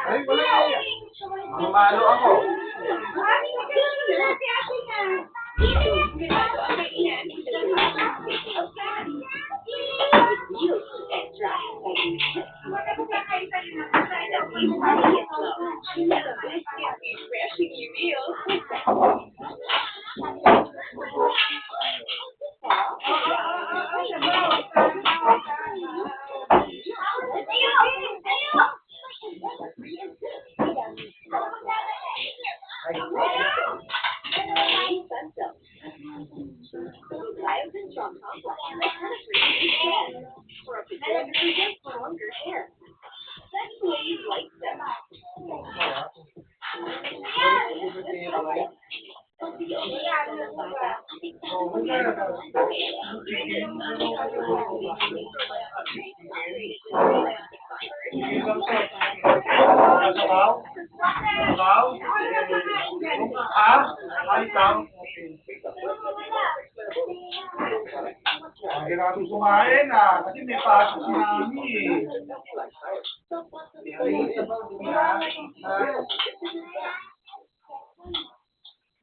Ay, wala eh. Mamalo ako. Hindi na kami kumain kasi may pasok si Mami eh.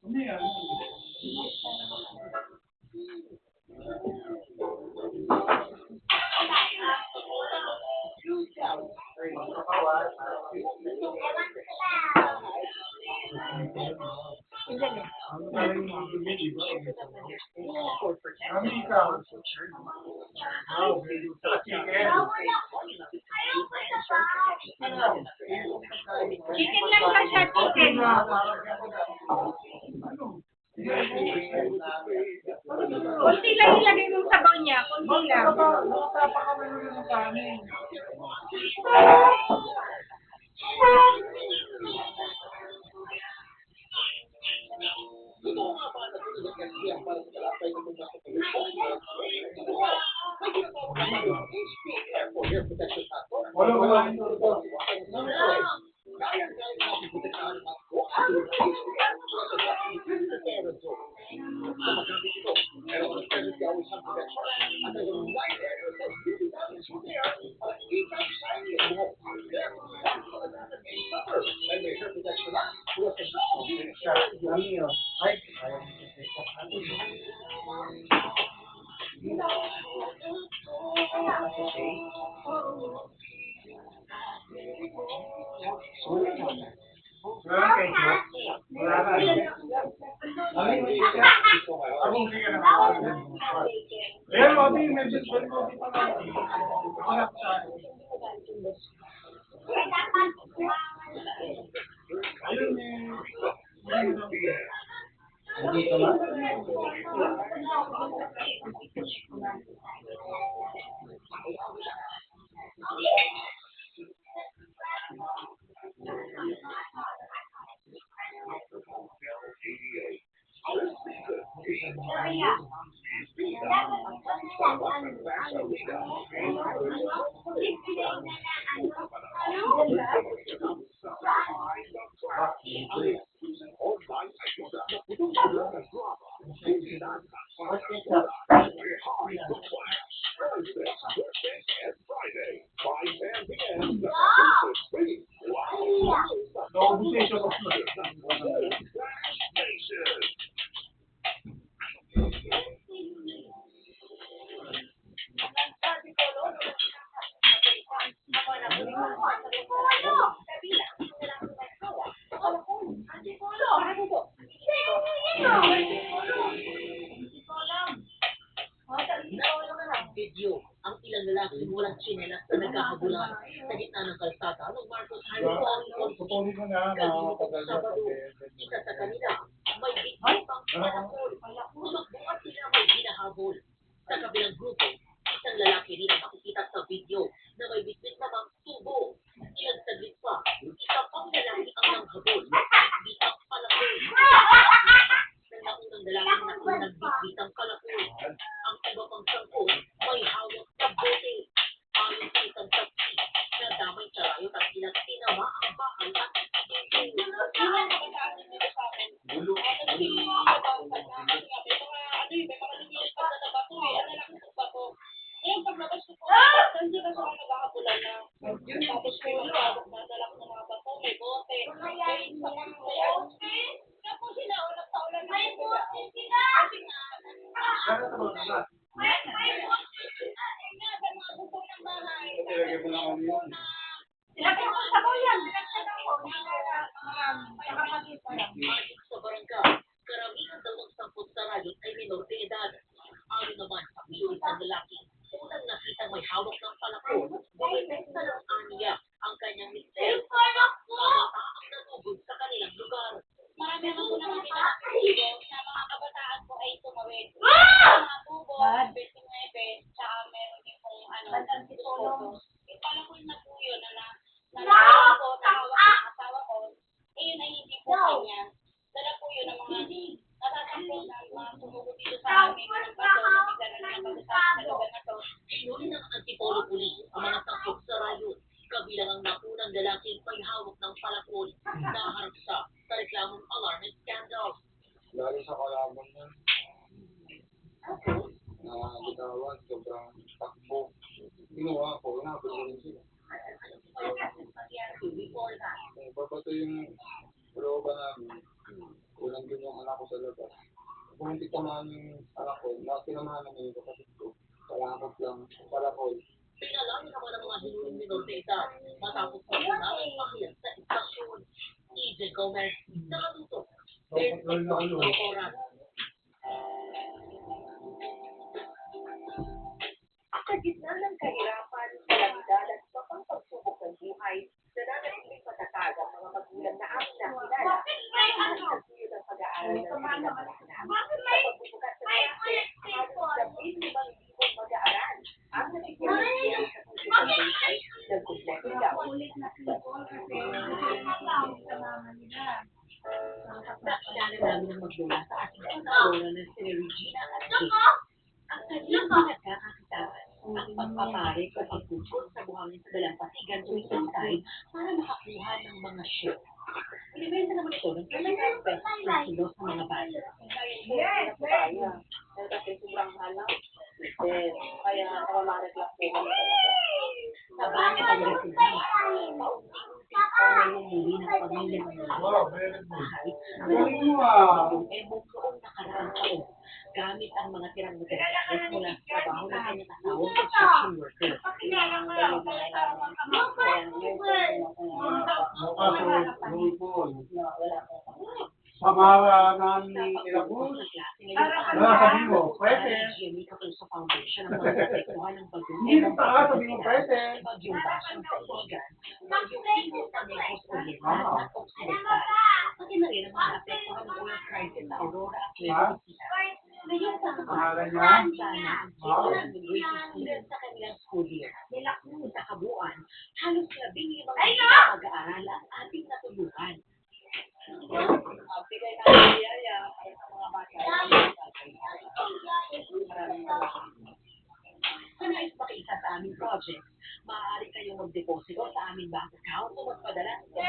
Ano yan? Chicken lang ba siya, chicken? Kunti lang ilagay mong sabaw niya, kunti lang. Nakatapa kami ng kanin. Wala. Video ang ilang lalaki walang tsinelas na nagkakagulan sa gitna ng kalsada ng Marcos Highway Sabado. Isa sa kanila may bitbit pang panakol. Busog-bungat sila may hinahabol. Sa kabilang grupo, isang lalaki rin ang makikita sa video na may bitbit namang tubo. Ilang saglit pa, isa pang lalaki ang nanghabol. Di ang palakol Sana sa mga na. Ilagay mo lang kami yun. Ilagay mo sa sabaw yan. Binagsan ako. Saka maging lang. Ayon sa barangay, karamihan daw ng sampot sa radyo ay minor de edad. Ayon naman sa pilis ng lalaki, unang nakita may hawak ng palako, bumibenta ng aniya ang kanyang mister. Ang natugod sa kanilang lugar. Marami naman po naman pinakasigo na mga kabataan po ay tumawid. Mga tubo, 29, tsaka meron din pong tubo. Palakul na po yun na nalaman ko, nahawak ng asawa ko, eh yun ay hindi po kanya. Dala po yun ng mga natatakot na mga sumugot dito sa amin ng bato, bigla na nakapagsasabi sa lugar na to. Sinuri ng Antipolo Police ang mga sampot sa radyo, kabilang ang naunang lalaking may hawak ng palakol na harap sa reklamong alarm and scandal. Lalo sa kalaban niya, na bitawan, sobrang takbo. Ginawa ko, nabot ko rin sila. Before that, Kung babato yung looban namin, kulang din yung anak ko sa labas. Kung hindi tamaan yung anak ko, tinamahan namin yung kapatid ko. Palakot lang, palakol. pinalaki naman ang mga hinuling minor de edad matapos magmuna ng pahiyag sa istasyon. EJ Gomez, nakatutok. 24 oras. Sa gitna ng kahirapan, kalamidad at iba pang pagsubok ng buhay, nananatiling matatag ang mga magulang na aming nakilala ang nagsuyo ng pag-aaral ng kanilang mga anak. Sa pagbubukas ng klase, halos 15,000 mag-aaral ang nagsisimula sa puso ng buhay ng kumpleto daw. Nakilala namin ang magmula sa ating pag-aaral ng si Regina at Jake. Ang kanyang pinagkakakitaan ang pagpapare o pagpupot sa buhangin sa dalampasigan tuwing inside para makakuha ng mga ship. Binibenta naman ito ng 25 pesos na kilo sa mga bata. Yes, kaya. Kasi sobrang halang. Kaya namamanag lang po kami talaga. Sa Banya Pangasinan, may umuwi ng pamilya ng mga bahay na buong nakaraang taon gamit ang mga tirang materials mula sa trabaho ng kanyang asawang construction worker. Pamawa namin ilabos. Sabi mo, pwede. Jimmy Kapuso Foundation ang mga natektuhan ng bagyong Hindi pa, sabi mo, pwede. bagyong basong sa Iligan, bagyong Timo sa Negros Oriental at Occidental. Pati na rin ang mga natektuhan ng oil crisis sa Aurora at Nueva Ecija. Ngayon sa Pangalan niya? sana ang kailangan ng grade students sa kanilang school year. Nila sa kabuuan, halos 15,000 mag-aaral ang ating natulungan. Bigay namin biyaya para sa mga bata. Maraming salamat. Kung nais makiisa sa aming project, maaari kayong magdeposito sa aming bank account o magpadala sa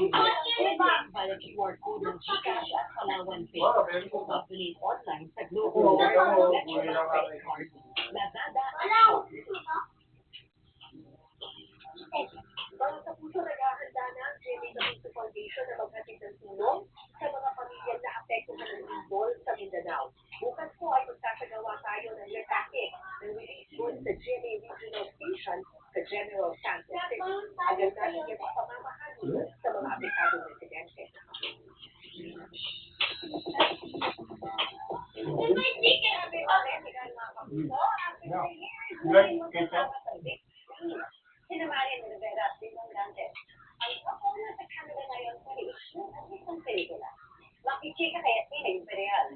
buwan via QR code ng GCash at Palawan Pay. O mag-donate online sa Globo, Lazada at Shopee. Para sa puso, naghahanda na ang Jimmy Kapuso Foundation na maghatid ng tulong sa mga pamilya na apektuhan ng lindol sa Mindanao. Bukas po ay magsasagawa tayo ng retake ng release board sa Jimmy Regional Station sa General Santos City. Agad natin yung pamamahagi sa mga apektadong residente. Sinamarin ni Rivera at Limon Dantes. Ang kapuna sa Canada ngayon sa reaksyon at isang pelikula. Makichika kay Athena Imperial.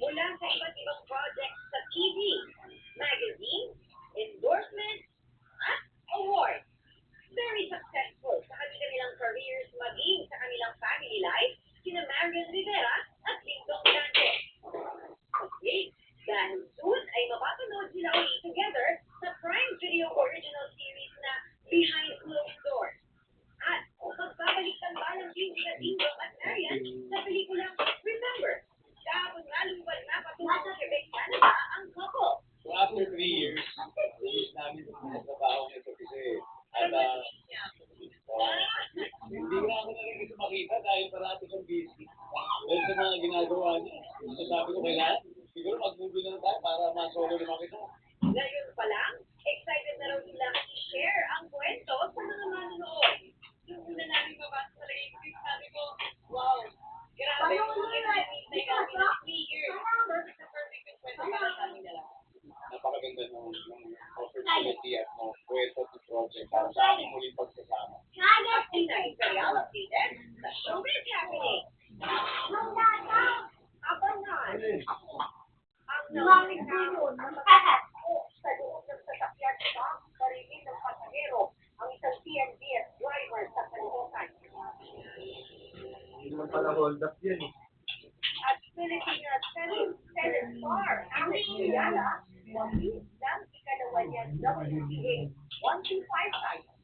Mula sa iba't ibang projects sa TV, magazine, endorsement, at awards. Very successful sa kanilang careers maging sa kanilang family life, sina Marian Rivera at Lindong Dantes. Okay, dahil soon ay mapapanood sila ulit together sa Prime Video original series na Behind Closed Doors. At magbabalik ang balang beauty at Lindong at Marian sa pelikulang Remember. Kahapon nga lumiban na patungo sa Quebec, Canada ang couple. So after 3 years, release namin sa trabaho nito kasi at hindi nga ako narinig makita dahil parati kang busy. Dahil sa mga ginagawa niya. Sabi ko kailangan, siguro mag-movie na tayo para ma-solo naman kita. Ngayon pa lang, excited na raw sila i-share ang kwento sa mga manonood. Yung una namin mabasa sa lagay ko, sabi ko, wow, grabe yung hinihintay namin ng 3 years. Perfect na perfect yung kwento para sa aming dalawa. Napakaganda ng opportunity at ng kwento ng project para sa aming muling pagsasama. At tinay kayo updated sa showbiz happening. Abangan ang nawaling sa loob ng sasakyan sa parinig ng pasahero ang isang TNBS driver sa Caloocan. Hindi naman pala hold up yan eh. At Filipina tennis star Alex Ayala, wali ng ikalawa niyang WTA 1255.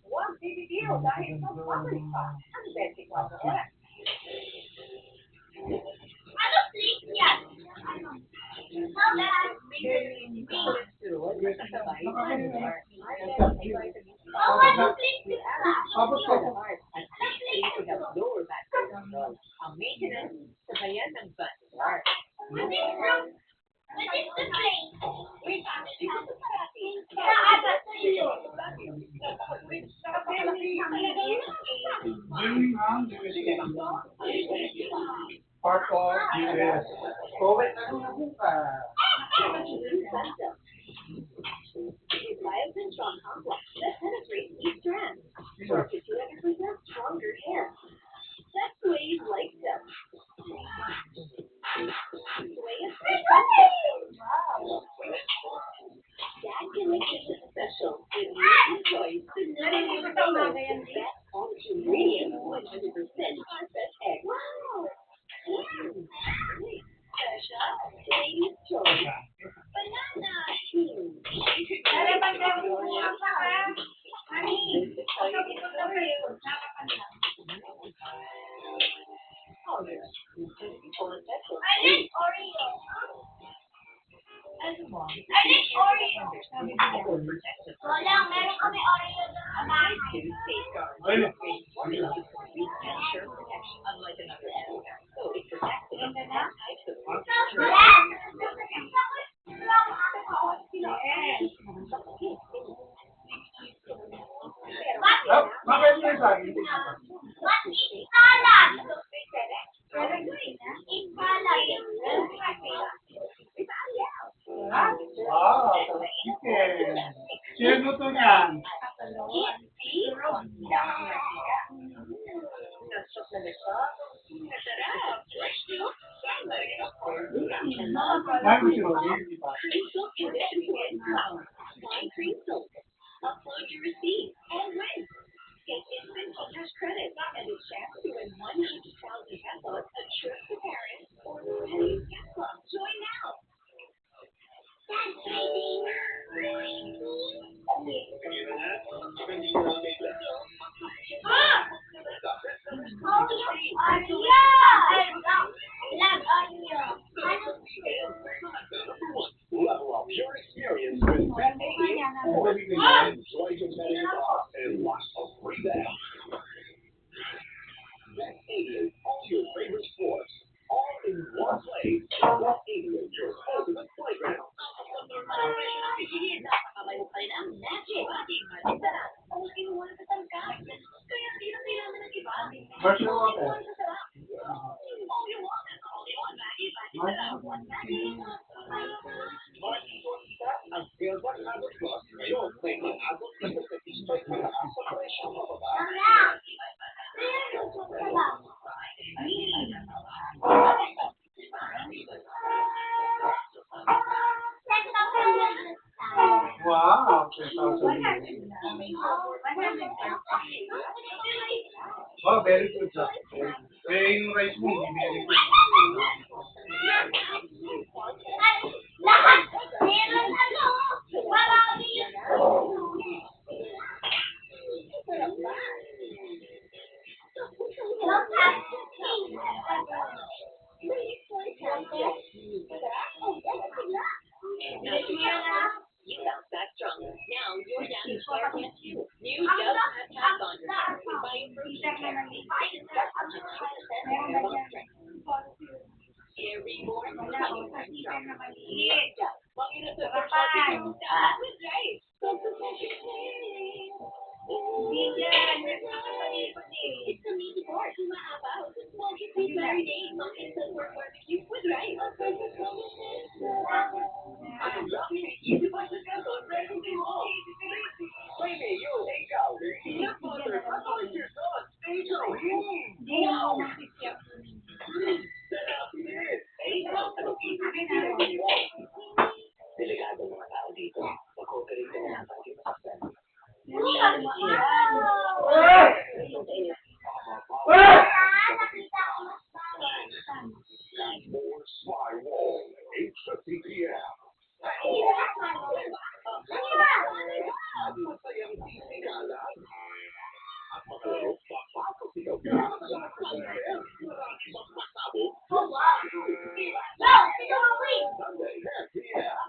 Huwag bibitiw dahil magbabalik pa ang 24 oras. Ano please yan? Ano? Kasabay sa lugar. Oh, ano please yan? Tapos ko, At to help lower back cholesterol. Ang maintenance, sabayan ng vascular. What is the place? Wait, dito sa parati. Kaaba sa iyo. Birmingham, USA. Part of US. Covid na nung nabukas. With Biotin Strong Complex that penetrates each strand for up to 200% stronger hair. That's the way you like them. The way it's Dad can make this special with new choice to that quality ingredient 100% fresh egg. Wow! Special Lady's Choice. Banana. Dali ba kayo kumuha pa ha? Mami, sabi ko na ba yun? I like Oreo. I like Oreo. Wala, meron kami Oreo doon sa bahay. Ayun. Unlike another animal. So it protects against all types of Bakit mo yung saging? Wow, chicken. Sino luto niyan? Mami si Rodin, di ba? Upload your receipt and win. Get instant cash credit and a chance to win 100,000 pesos, a trip to Paris, or the Penny Gift Club. Join now. Level up your experience with Red Alien. Enjoy competitive offers and lots of free bags. Red Alien, all your favorite sports, all in one place. Red Alien, your ultimate playground. Virtual water. Ang Silver Habit Plus ngayon may inaabot na sa 50% malakas sa presyo mababa. Wow, 10,000. Wow, very good job. Eh, yung rice mo, hindi very good. Lahat meron ano, marami yung You bounce back stronger. Now you're down to square one too. New Dove Pep Pads on your heart. By improving your hair. Yan, nakakalimutin. It's a meat pork, maabaw. Smoky sweet marinade, monkey silver barbecue with rice. Mayo, ikaw, peanut butter, crush your sauce, Mayo, wow! Sarap din! Delikado mga tao dito. Mag-cooperate ka na lang para di masaktan. More Firewall, 8:50 p.m. Masayang sisigala. At makalaro, papasok ikaw ka sa lahat ng event. Marami pang pasabog. Sunday, 10 p.m.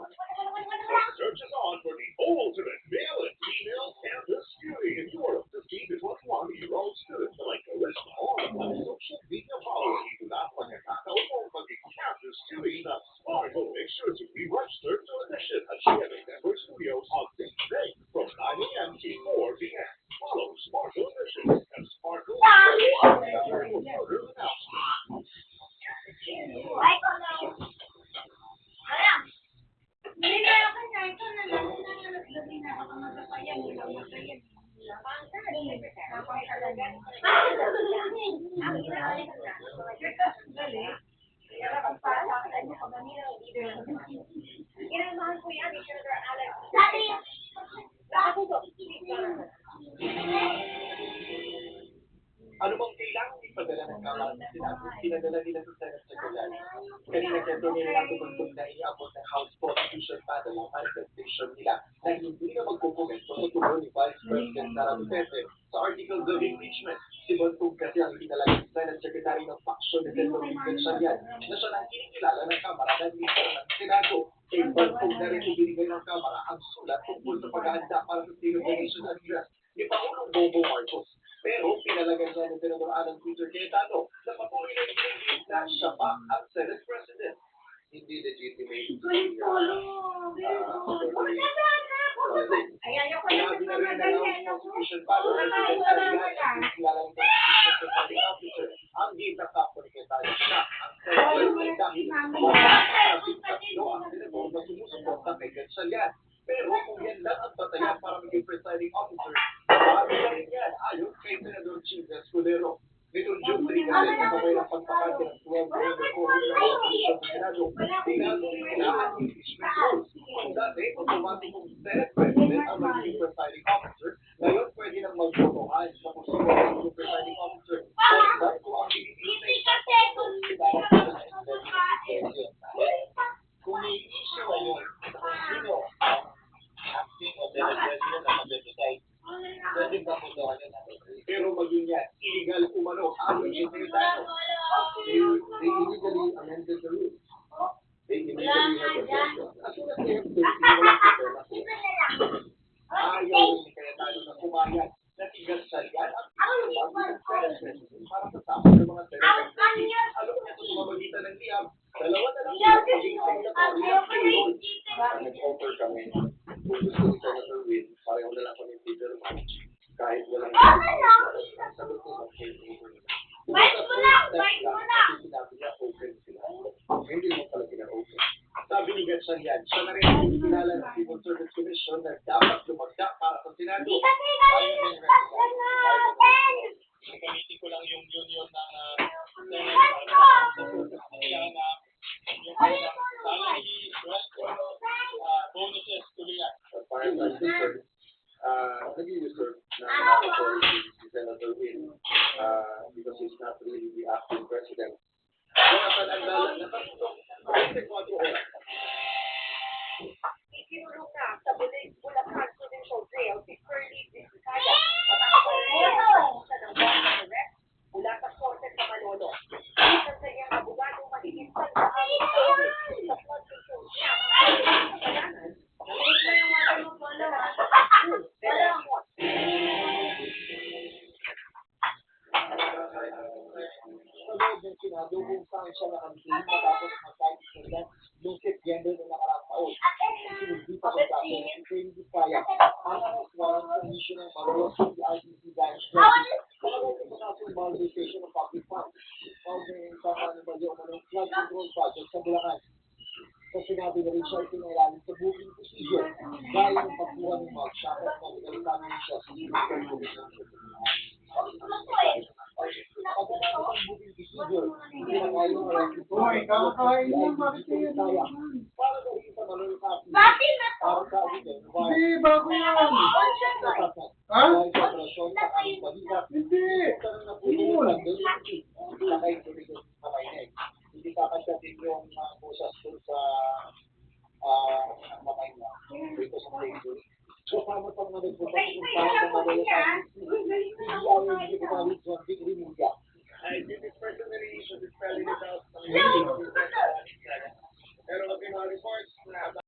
Search is on for the ultimate male and female campus beauty in Europe. 15 to 21-year-old students like Carissa on social media following you not pagkakataon mo maging campus beauty na smart. Make sure to be registered to audition at GMA Network Studios on Tuesday from 9 a.m. to 4 p.m. Follow Sparkle Auditions and Sparkle further announcements. Inamahan ko yan, ni Senator Alex. Ano bang kailangan ipadala ng Kamara ng Senado? Pinadala nila sa Senate Secretary. Kanina kasi nila natutugtog na iabot ng House Constitution Panel ang manifestation nila na hindi na magkukomento sa tubo ni Vice President Sara Duterte sa articles of impeachment. Si Bantog kasi ang pinalagay ng Senate Secretary ng faction ni Senator Vincent Sarian na siya nang kinikilala ng Kamara na ministro ng Senado. Kay Bantog na rin ibinigay ng Kamara ang sulat tungkol sa paghahanda para sa State of the Nation Address ni Pangulong Bongbong Marcos. Pero pinalagay niya ni Senador Alan Peter Cayetano na patuloy na ibinigay na siya pa ang Senate President. Hindi legitimate. Ayaw ko Sinabi na rin ng Constitution Panel na si President kilala ng Constitution Presiding Officer ang gitakap ni Cayetano siya ang Senate President dahil tatlo ang senador na sumusuporta kay Gatchalian. Pero kung yan lang ang batayan para maging presiding officer, marami na rin yan ayon kay Senador Chis Escudero. Nitong June 3 kasi kasabay ng pagpakante ng 12 member cohort ng Constitution ng Senado, tinalo rin nila ang impeachment rules. Kung dati, automatikong Senate President ang magiging presiding officer, ngayon pwede nang magbotohan sa posibleng magiging presiding officer. Basta kung ang kung may issue ngayon kung sino ang acting o Senate President ang mag-decide, pwede ba botohan yun natin? Pero maging yan, illegal umano ang Cayetano. They illegally amended the rules. They illegally had the version. As soon as they have the ayaw ni Cayetano na pumayag na si Gatchalian ang Senate President para sa tapos ng mga Senate. Alam mo niya sa pamamagitan ng liham, dalawa na lang sila maging senatorial. Nag-offer kami kung gusto ni Senator Win, pareho na lang kami Peter March. Kahit walang sagot ko ng kasi sinabi niya open sila. Hindi mo pala pina-open. Sabi ni Gatchalian, siya na rin ang kilala ng Civil Service Commission na dapat lumagda para sa Senado. Gamitin ko lang yung union ng Senate sa purpose nila na yung salary, bonuses tuloy yan. As far as I'm concerned, nag-i-reserve na authority si Senator Win because he's not really the acting president. Ikinulong na sa Bulacan Provincial Jail si Curly Vizcaya. Matapos siya ng warrant of arrest mula sa korte sa Manolo. Isa sa iyang abogado mahihintay sa aming sa flood control siya. Kasalanan, naminig na yung water mo po naman. Sa loob ng Senado kung saan siya nakangkin matapos mag-fight sa yung September na nakarang taon. Hindi pa pagkakot ng training Vizcaya. Ang Warren Commissioner Manuel CRTC Branch President. Mga kasong malversation ng public funds. Kaugnay sa kanibali o manong flood control project sa Bulacan. Sa sinabi na Richard pinailalim sa booking procedure dahil ng pagkuha ng mugshot at medical examination. Pagkakataon ng booking procedure, hindi na kayo ng arrestin po. Hoy, kakakain mo, bakit kayo Para dahil sa malulukasi, Bakit na to? para sa weekend, Hindi, bago yan. Ha? dahil sa operasyon sa aming balikat, Hindi. karoon na po yung pandemic, sakay tuloy yung Mamaynek. Hindi kakasyatin yung pusas doon sa Mamaynek. Dito sa Malaysia. Kasama sa mga nagpunta kung saan ang madalatan hindi ko maliit sa Big Rimilya. I did it personally, so this spelling it out.